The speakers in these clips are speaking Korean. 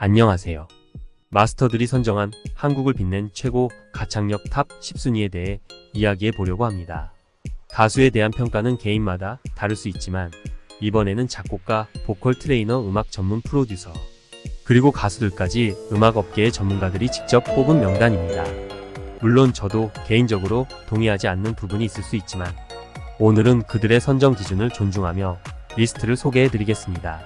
안녕하세요. 마스터들이 선정한 한국을 빛낸 최고 가창력 탑 10순위에 대해 이야기해 보려고 합니다. 가수에 대한 평가는 개인마다 다를 수 있지만 이번에는 작곡가, 보컬 트레이너, 음악 전문 프로듀서, 그리고 가수들까지 음악업계의 전문가들이 직접 뽑은 명단입니다. 물론 저도 개인적으로 동의하지 않는 부분이 있을 수 있지만 오늘은 그들의 선정 기준을 존중하며 리스트를 소개해 드리겠습니다.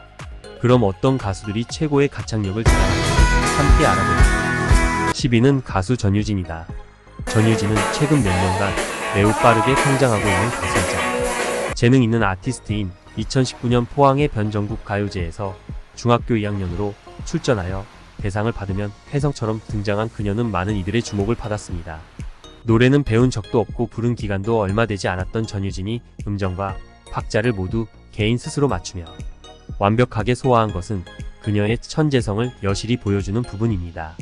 그럼 어떤 가수들이 최고의 가창력을 자랑하는지 함께 알아보겠습니다. 10위는 가수 전유진이다. 전유진은 최근 몇 년간 매우 빠르게 성장하고 있는 가수이자 재능 있는 아티스트인 2019년 포항의 변전국 가요제에서 중학교 2학년으로 출전하여 대상을 받으면 혜성처럼 등장한 그녀는 많은 이들의 주목을 받았습니다. 노래는 배운 적도 없고 부른 기간도 얼마 되지 않았던 전유진이 음정과 박자를 모두 개인 스스로 맞추며 완벽하게 소화한 것은 그녀의 천재성을 여실히 보여주는 부분입니다.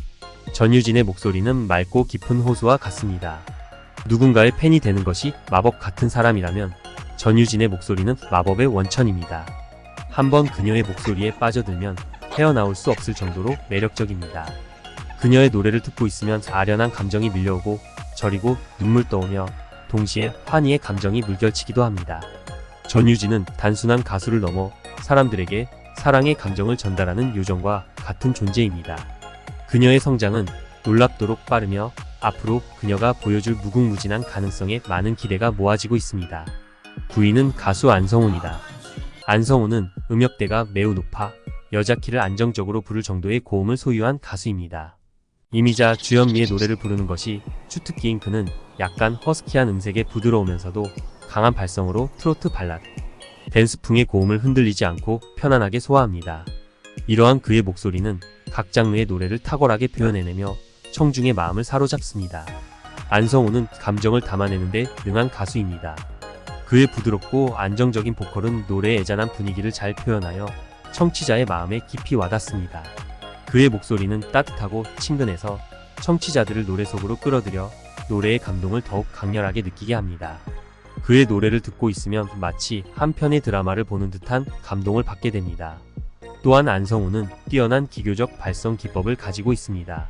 전유진의 목소리는 맑고 깊은 호수와 같습니다. 누군가의 팬이 되는 것이 마법 같은 사람이라면 전유진의 목소리는 마법의 원천입니다. 한번 그녀의 목소리에 빠져들면 헤어나올 수 없을 정도로 매력적입니다. 그녀의 노래를 듣고 있으면 아련한 감정이 밀려오고 저리고 눈물 떠오며 동시에 환희의 감정이 물결치기도 합니다. 전유진은 단순한 가수를 넘어 사람들에게 사랑의 감정을 전달하는 요정과 같은 존재입니다. 그녀의 성장은 놀랍도록 빠르며 앞으로 그녀가 보여줄 무궁무진한 가능성에 많은 기대가 모아지고 있습니다. 9위는 가수 안성훈이다. 안성훈은 음역대가 매우 높아 여자 키를 안정적으로 부를 정도의 고음을 소유한 가수입니다. 이미자 주현미의 노래를 부르는 것이 주특기인 그는 약간 허스키한 음색의 부드러우면서도 강한 발성으로 트로트 발라드, 댄스풍의 고음을 흔들리지 않고 편안하게 소화합니다. 이러한 그의 목소리는 각 장르의 노래를 탁월하게 표현해내며 청중의 마음을 사로잡습니다. 안성훈은 감정을 담아내는데 능한 가수입니다. 그의 부드럽고 안정적인 보컬은 노래의 애잔한 분위기를 잘 표현하여 청취자의 마음에 깊이 와닿습니다. 그의 목소리는 따뜻하고 친근해서 청취자들을 노래 속으로 끌어들여 노래의 감동을 더욱 강렬하게 느끼게 합니다. 그의 노래를 듣고 있으면 마치 한 편의 드라마를 보는 듯한 감동을 받게 됩니다. 또한 안성훈은 뛰어난 기교적 발성 기법을 가지고 있습니다.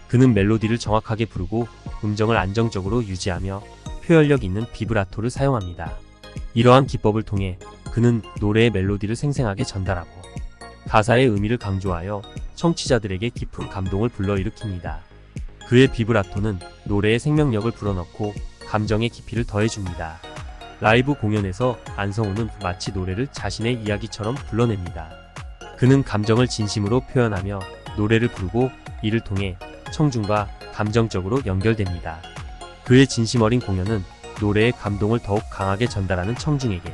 그는 멜로디를 정확하게 부르고 음정을 안정적으로 유지하며 표현력 있는 비브라토를 사용합니다. 이러한 기법을 통해 그는 노래의 멜로디를 생생하게 전달하고 가사의 의미를 강조하여 청취자들에게 깊은 감동을 불러일으킵니다. 그의 비브라토는 노래의 생명력을 불어넣고 감정의 깊이를 더해줍니다. 라이브 공연에서 안성훈은 마치 노래를 자신의 이야기처럼 불러냅니다. 그는 감정을 진심으로 표현하며 노래를 부르고 이를 통해 청중과 감정적으로 연결됩니다. 그의 진심 어린 공연은 노래의 감동을 더욱 강하게 전달하는 청중에게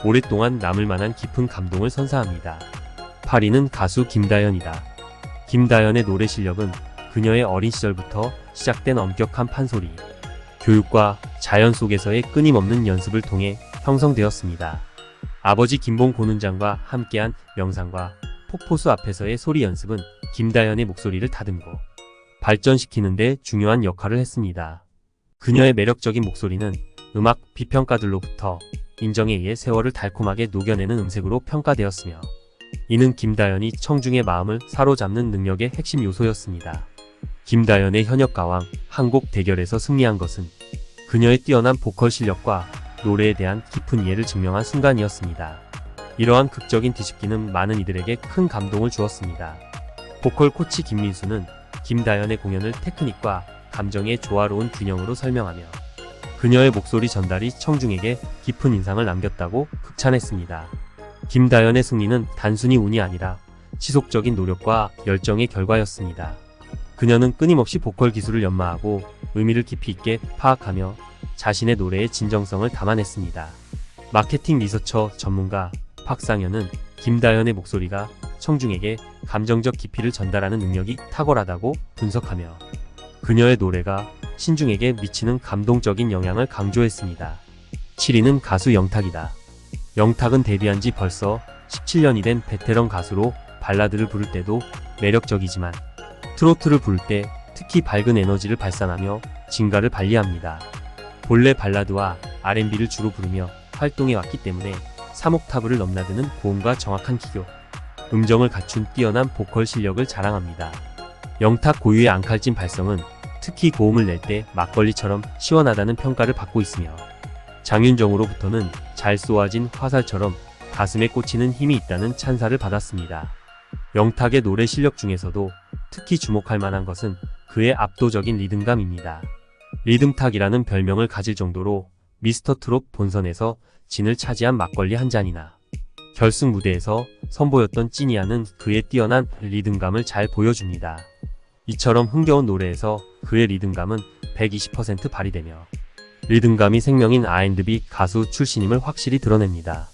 오랫동안 남을 만한 깊은 감동을 선사합니다. 8위는 가수 김다연이다. 김다연의 노래 실력은 그녀의 어린 시절부터 시작된 엄격한 판소리, 교육과 자연 속에서의 끊임없는 연습을 통해 형성되었습니다. 아버지 김봉 고는장과 함께한 명상과 폭포수 앞에서의 소리 연습은 김다연의 목소리를 다듬고 발전시키는 데 중요한 역할을 했습니다. 그녀의 매력적인 목소리는 음악 비평가들로부터 인정에 의해 세월을 달콤하게 녹여내는 음색으로 평가되었으며 이는 김다연이 청중의 마음을 사로잡는 능력의 핵심 요소였습니다. 김다연의 현역가왕 한곡 대결에서 승리한 것은 그녀의 뛰어난 보컬 실력과 노래에 대한 깊은 이해를 증명한 순간이었습니다. 이러한 극적인 뒤집기는 많은 이들에게 큰 감동을 주었습니다. 보컬 코치 김민수는 김다연의 공연을 테크닉과 감정의 조화로운 균형으로 설명하며 그녀의 목소리 전달이 청중에게 깊은 인상을 남겼다고 극찬했습니다. 김다연의 승리는 단순히 운이 아니라 지속적인 노력과 열정의 결과였습니다. 그녀는 끊임없이 보컬 기술을 연마하고 의미를 깊이 있게 파악하며 자신의 노래의 진정성을 담아냈습니다. 마케팅 리서처 전문가 박상현은 김다연의 목소리가 청중에게 감정적 깊이를 전달하는 능력이 탁월하다고 분석하며 그녀의 노래가 신중에게 미치는 감동적인 영향을 강조했습니다. 7위는 가수 영탁이다. 영탁은 데뷔한 지 벌써 17년이 된 베테랑 가수로 발라드를 부를 때도 매력적이지만 트로트를 부를 때 특히 밝은 에너지를 발산하며 진가를 발휘합니다. 본래 발라드와 R&B를 주로 부르며 활동해왔기 때문에 3옥타브를 넘나드는 고음과 정확한 기교, 음정을 갖춘 뛰어난 보컬 실력을 자랑합니다. 영탁 고유의 앙칼진 발성은 특히 고음을 낼 때 막걸리처럼 시원하다는 평가를 받고 있으며 장윤정으로부터는 잘 쏘아진 화살처럼 가슴에 꽂히는 힘이 있다는 찬사를 받았습니다. 영탁의 노래 실력 중에서도 특히 주목할 만한 것은 그의 압도적인 리듬감입니다. 리듬탁이라는 별명을 가질 정도로 미스터트롯 본선에서 진을 차지한 막걸리 한 잔이나 결승 무대에서 선보였던 찐이야는 그의 뛰어난 리듬감을 잘 보여줍니다. 이처럼 흥겨운 노래에서 그의 리듬감은 120% 발휘되며 리듬감이 생명인 R&B 가수 출신임을 확실히 드러냅니다.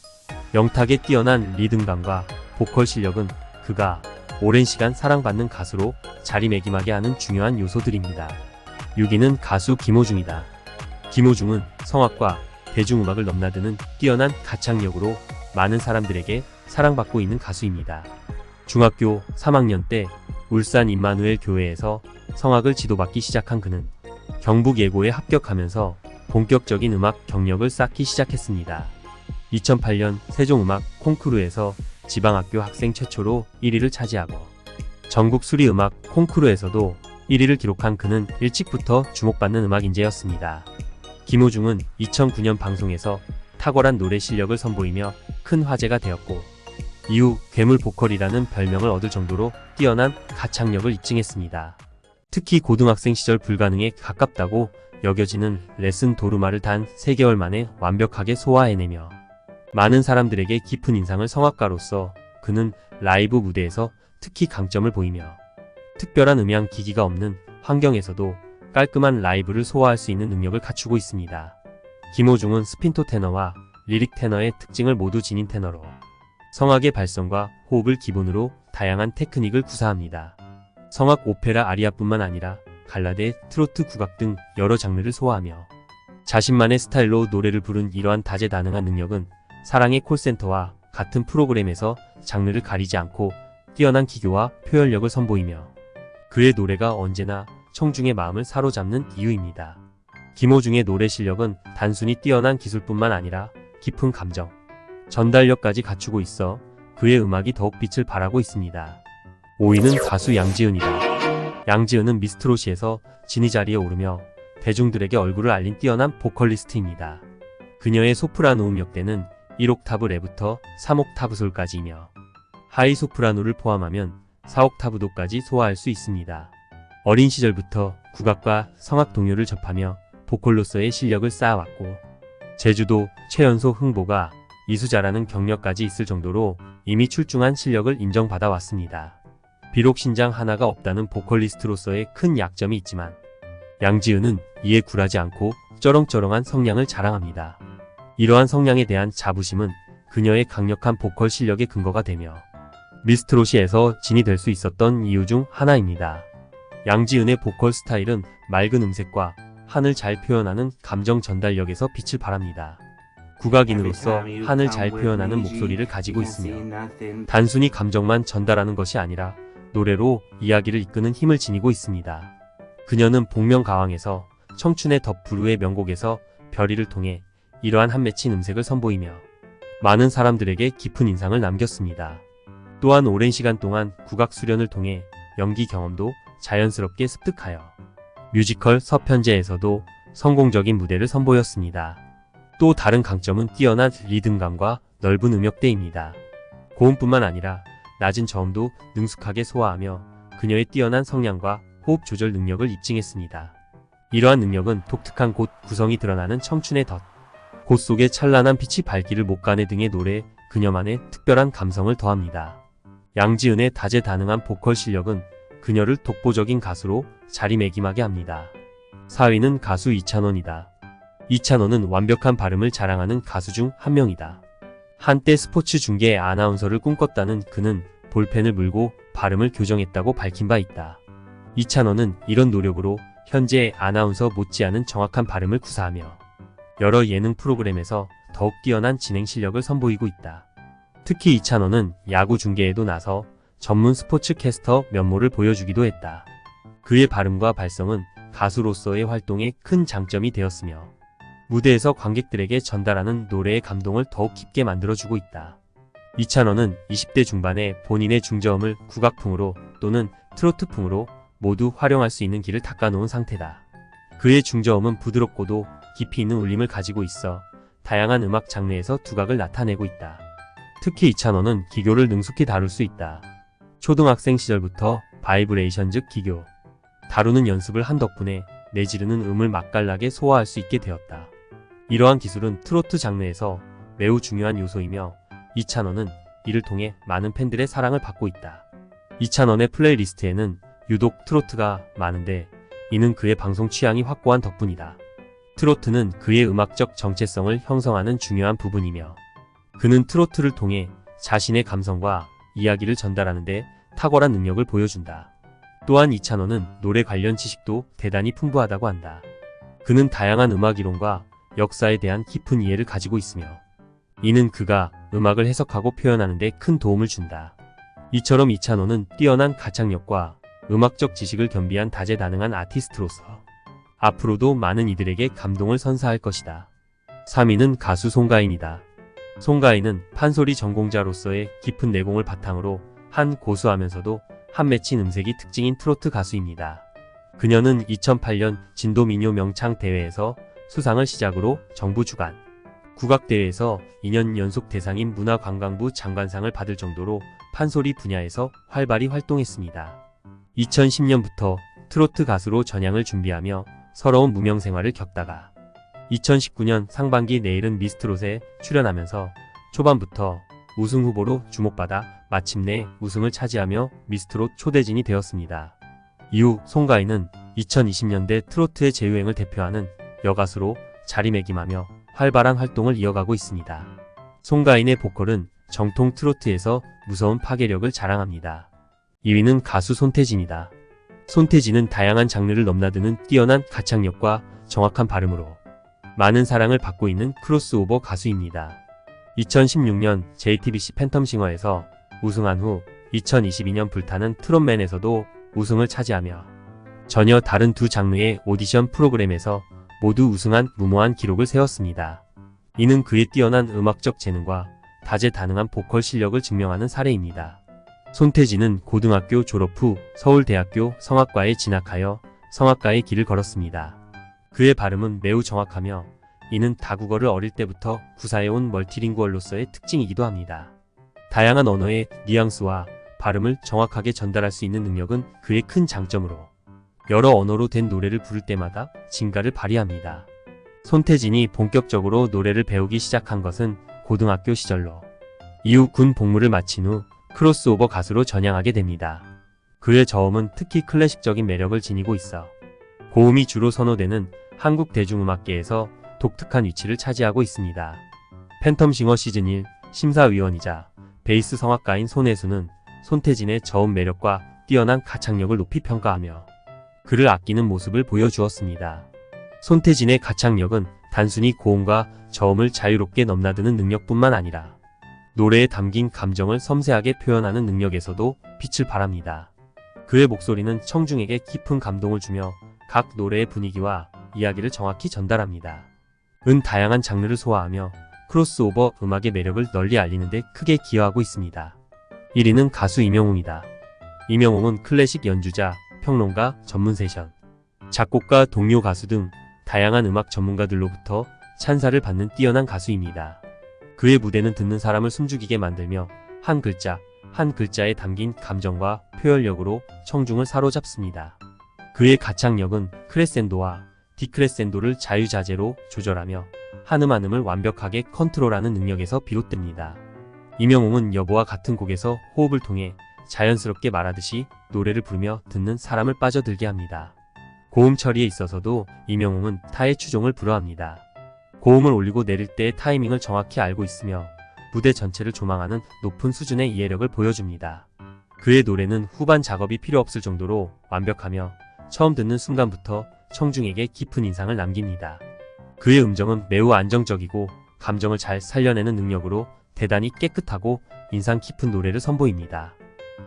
영탁의 뛰어난 리듬감과 보컬 실력은 그가 오랜 시간 사랑받는 가수로 자리매김하게 하는 중요한 요소들입니다. 6위는 가수 김호중이다. 김호중은 성악과 대중음악을 넘나드는 뛰어난 가창력으로 많은 사람들에게 사랑받고 있는 가수입니다. 중학교 3학년 때 울산 임마누엘 교회에서 성악을 지도받기 시작한 그는 경북예고에 합격하면서 본격적인 음악 경력을 쌓기 시작했습니다. 2008년 세종음악 콩쿠르에서 지방학교 학생 최초로 1위를 차지하고 전국 수리음악 콩쿠르에서도 1위를 기록한 그는 일찍부터 주목받는 음악인재였습니다. 김호중은 2009년 방송에서 탁월한 노래 실력을 선보이며 큰 화제가 되었고 이후 괴물 보컬이라는 별명을 얻을 정도로 뛰어난 가창력을 입증했습니다. 특히 고등학생 시절 불가능에 가깝다고 여겨지는 레슨 도르마를 단 3개월 만에 완벽하게 소화해내며 많은 사람들에게 깊은 인상을 성악가로서 그는 라이브 무대에서 특히 강점을 보이며 특별한 음향 기기가 없는 환경에서도 깔끔한 라이브를 소화할 수 있는 능력을 갖추고 있습니다. 김호중은 스핀토 테너와 리릭 테너의 특징을 모두 지닌 테너로 성악의 발성과 호흡을 기본으로 다양한 테크닉을 구사합니다. 성악 오페라 아리아뿐만 아니라 갈라데, 트로트, 국악 등 여러 장르를 소화하며 자신만의 스타일로 노래를 부른 이러한 다재다능한 능력은 사랑의 콜센터와 같은 프로그램에서 장르를 가리지 않고 뛰어난 기교와 표현력을 선보이며 그의 노래가 언제나 청중의 마음을 사로잡는 이유입니다. 김호중의 노래 실력은 단순히 뛰어난 기술뿐만 아니라 깊은 감정, 전달력까지 갖추고 있어 그의 음악이 더욱 빛을 발하고 있습니다. 5위는 가수 양지은이다. 양지은은 미스트롯시에서 진위 자리에 오르며 대중들에게 얼굴을 알린 뛰어난 보컬리스트입니다. 그녀의 소프라노 음역대는 1옥타브 레부터 3옥타브 솔까지이며 하이 소프라노를 포함하면 4옥타브도까지 소화할 수 있습니다. 어린 시절부터 국악과 성악 동요를 접하며 보컬로서의 실력을 쌓아왔고 제주도 최연소 흥보가 이수자라는 경력까지 있을 정도로 이미 출중한 실력을 인정받아 왔습니다. 비록 신장 하나가 없다는 보컬리스트로서의 큰 약점이 있지만 양지은은 이에 굴하지 않고 쩌렁쩌렁한 성량을 자랑합니다. 이러한 성량에 대한 자부심은 그녀의 강력한 보컬 실력의 근거가 되며 미스트롯시에서 진이 될 수 있었던 이유 중 하나입니다. 양지은의 보컬 스타일은 맑은 음색과 한을 잘 표현하는 감정 전달력에서 빛을 발합니다. 국악인으로서 한을 잘 표현하는 목소리를 가지고 있으며 단순히 감정만 전달하는 것이 아니라 노래로 이야기를 이끄는 힘을 지니고 있습니다. 그녀는 복면가왕에서 청춘의 덧부르의 명곡에서 별이를 통해 이러한 한 맺힌 음색을 선보이며 많은 사람들에게 깊은 인상을 남겼습니다. 또한 오랜 시간 동안 국악 수련을 통해 연기 경험도 자연스럽게 습득하여 뮤지컬 서편제에서도 성공적인 무대를 선보였습니다. 또 다른 강점은 뛰어난 리듬감과 넓은 음역대입니다. 고음뿐만 아니라 낮은 저음도 능숙하게 소화하며 그녀의 뛰어난 성량과 호흡 조절 능력을 입증했습니다. 이러한 능력은 독특한 곳 구성이 드러나는 청춘의 덫, 곳 속에 찬란한 빛이 발길을 못 가네 등의 노래에 그녀만의 특별한 감성을 더합니다. 양지은의 다재다능한 보컬 실력은 그녀를 독보적인 가수로 자리매김하게 합니다. 4위는 가수 이찬원이다. 이찬원은 완벽한 발음을 자랑하는 가수 중 한 명이다. 한때 스포츠 중계 아나운서를 꿈꿨다는 그는 볼펜을 물고 발음을 교정했다고 밝힌 바 있다. 이찬원은 이런 노력으로 현재 아나운서 못지않은 정확한 발음을 구사하며 여러 예능 프로그램에서 더욱 뛰어난 진행 실력을 선보이고 있다. 특히 이찬원은 야구 중계에도 나서 전문 스포츠 캐스터 면모를 보여주기도 했다. 그의 발음과 발성은 가수로서의 활동에 큰 장점이 되었으며 무대에서 관객들에게 전달하는 노래의 감동을 더욱 깊게 만들어주고 있다. 이찬원은 20대 중반에 본인의 중저음을 국악풍으로 또는 트로트풍으로 모두 활용할 수 있는 길을 닦아놓은 상태다. 그의 중저음은 부드럽고도 깊이 있는 울림을 가지고 있어 다양한 음악 장르에서 두각을 나타내고 있다. 특히 이찬원은 기교를 능숙히 다룰 수 있다. 초등학생 시절부터 바이브레이션 즉 기교, 다루는 연습을 한 덕분에 내지르는 음을 맛깔나게 소화할 수 있게 되었다. 이러한 기술은 트로트 장르에서 매우 중요한 요소이며 이찬원은 이를 통해 많은 팬들의 사랑을 받고 있다. 이찬원의 플레이리스트에는 유독 트로트가 많은데 이는 그의 방송 취향이 확고한 덕분이다. 트로트는 그의 음악적 정체성을 형성하는 중요한 부분이며 그는 트로트를 통해 자신의 감성과 이야기를 전달하는 데 탁월한 능력을 보여준다. 또한 이찬원은 노래 관련 지식도 대단히 풍부하다고 한다. 그는 다양한 음악 이론과 역사에 대한 깊은 이해를 가지고 있으며 이는 그가 음악을 해석하고 표현하는 데 큰 도움을 준다. 이처럼 이찬원은 뛰어난 가창력과 음악적 지식을 겸비한 다재다능한 아티스트로서 앞으로도 많은 이들에게 감동을 선사할 것이다. 3위는 가수 송가인이다. 송가인은 판소리 전공자로서의 깊은 내공을 바탕으로 한 고수하면서도 한 맺힌 음색이 특징인 트로트 가수입니다. 그녀는 2008년 진도민요 명창 대회에서 수상을 시작으로 정부 주관 국악대회에서 2년 연속 대상인 문화관광부 장관상을 받을 정도로 판소리 분야에서 활발히 활동했습니다. 2010년부터 트로트 가수로 전향을 준비하며 서러운 무명 생활을 겪다가 2019년 상반기 내일은 미스트롯에 출연하면서 초반부터 우승 후보로 주목받아 마침내 우승을 차지하며 미스트롯 초대진이 되었습니다. 이후 송가인은 2020년대 트로트의 재유행을 대표하는 여가수로 자리매김하며 활발한 활동을 이어가고 있습니다. 송가인의 보컬은 정통 트로트에서 무서운 파괴력을 자랑합니다. 2위는 가수 손태진이다. 손태진은 다양한 장르를 넘나드는 뛰어난 가창력과 정확한 발음으로 많은 사랑을 받고 있는 크로스오버 가수입니다. 2016년 JTBC 팬텀싱어에서 우승한 후 2022년 불타는 트롯맨에서도 우승을 차지하며 전혀 다른 두 장르의 오디션 프로그램에서 모두 우승한 무모한 기록을 세웠습니다. 이는 그의 뛰어난 음악적 재능과 다재다능한 보컬 실력을 증명하는 사례입니다. 손태진은 고등학교 졸업 후 서울대학교 성악과에 진학하여 성악가의 길을 걸었습니다. 그의 발음은 매우 정확하며 이는 다국어를 어릴 때부터 구사해온 멀티링구얼로서의 특징이기도 합니다. 다양한 언어의 뉘앙스와 발음을 정확하게 전달할 수 있는 능력은 그의 큰 장점으로 여러 언어로 된 노래를 부를 때마다 진가를 발휘합니다. 손태진이 본격적으로 노래를 배우기 시작한 것은 고등학교 시절로 이후 군 복무를 마친 후 크로스오버 가수로 전향하게 됩니다. 그의 저음은 특히 클래식적인 매력을 지니고 있어 고음이 주로 선호되는 한국 대중음악계에서 독특한 위치를 차지하고 있습니다. 팬텀싱어 시즌1 심사위원이자 베이스 성악가인 손혜수는 손태진의 저음 매력과 뛰어난 가창력을 높이 평가하며 그를 아끼는 모습을 보여주었습니다. 손태진의 가창력은 단순히 고음과 저음을 자유롭게 넘나드는 능력뿐만 아니라 노래에 담긴 감정을 섬세하게 표현하는 능력에서도 빛을 발합니다. 그의 목소리는 청중에게 깊은 감동을 주며 각 노래의 분위기와 이야기를 정확히 전달합니다. 다양한 장르를 소화하며 크로스오버 음악의 매력을 널리 알리는 데 크게 기여하고 있습니다. 1위는 가수 임영웅이다. 임영웅은 클래식 연주자, 평론가, 전문 세션, 작곡가, 동료 가수 등 다양한 음악 전문가들로부터 찬사를 받는 뛰어난 가수입니다. 그의 무대는 듣는 사람을 숨죽이게 만들며 한 글자, 한 글자에 담긴 감정과 표현력으로 청중을 사로잡습니다. 그의 가창력은 크레센도와 디크레센도를 자유자재로 조절하며 한음 한음을 완벽하게 컨트롤하는 능력에서 비롯됩니다. 임영웅은 여보와 같은 곡에서 호흡을 통해 자연스럽게 말하듯이 노래를 부르며 듣는 사람을 빠져들게 합니다. 고음 처리에 있어서도 임영웅은 타의 추종을 불허합니다. 고음을 올리고 내릴 때의 타이밍을 정확히 알고 있으며 무대 전체를 조망하는 높은 수준의 이해력을 보여줍니다. 그의 노래는 후반 작업이 필요 없을 정도로 완벽하며 처음 듣는 순간부터 청중에게 깊은 인상을 남깁니다. 그의 음정은 매우 안정적이고 감정을 잘 살려내는 능력으로 대단히 깨끗하고 인상 깊은 노래를 선보입니다.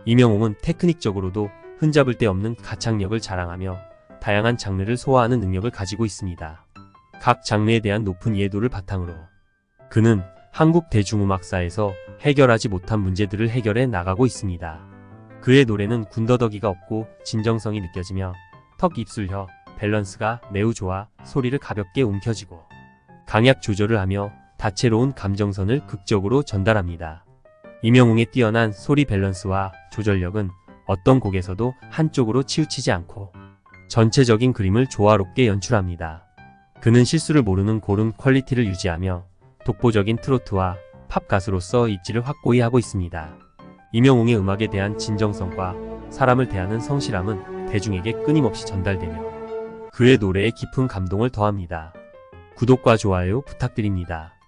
임영웅은 테크닉적으로도 흠잡을 데 없는 가창력을 자랑하며 다양한 장르를 소화하는 능력을 가지고 있습니다. 각 장르에 대한 높은 이해도를 바탕으로 그는 한국 대중음악사에서 해결하지 못한 문제들을 해결해 나가고 있습니다. 그의 노래는 군더더기가 없고 진정성이 느껴지며 턱, 입술, 혀 밸런스가 매우 좋아 소리를 가볍게 움켜쥐고 강약 조절을 하며 다채로운 감정선을 극적으로 전달합니다. 임영웅의 뛰어난 소리 밸런스와 조절력은 어떤 곡에서도 한쪽으로 치우치지 않고 전체적인 그림을 조화롭게 연출합니다. 그는 실수를 모르는 고른 퀄리티를 유지하며 독보적인 트로트와 팝 가수로서 입지를 확고히 하고 있습니다. 임영웅의 음악에 대한 진정성과 사람을 대하는 성실함은 대중에게 끊임없이 전달되며 그의 노래에 깊은 감동을 더합니다. 구독과 좋아요 부탁드립니다.